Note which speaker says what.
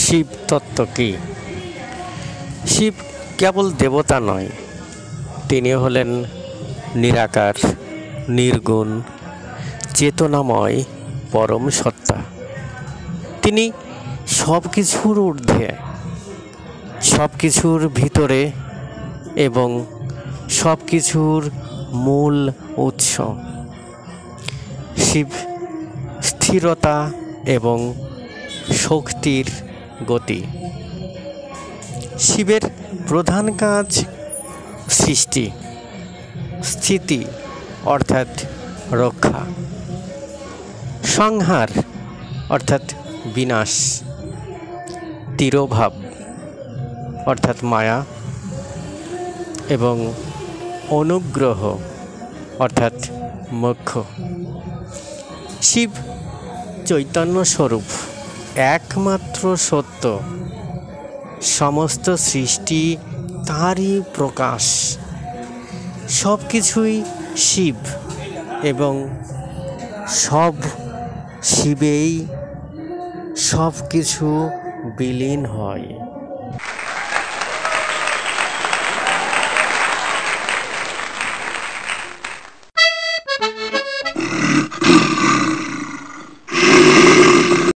Speaker 1: শিব তত্ত্ব কি? শিব কেবল দেবতা নয়, তিনি হলেন নিরাকার, নির্গুণ, চেতনাময় পরম সত্তা। তিনি সব কিছুর ঊর্ধ্বে, সব কিছুর ভিতরে এবং সব কিছুর মূল উৎস। শিব স্থিরতা এবং শক্তির গতি। শিবের প্রধান কাজ সৃষ্টি, স্থিতি অর্থাৎ রক্ষা, সংহার অর্থাৎ বিনাশ, তিরোভাব অর্থাৎ মায়া এবং অনুগ্রহ অর্থাৎ মোক্ষ। শিব চৈতন্য স্বরূপ, একমাত্র সত্য, সমস্ত সৃষ্টি তারই প্রকাশ। সব কিছুই শিব এবং সব শিবেই সব কিছু বিলীন হয়।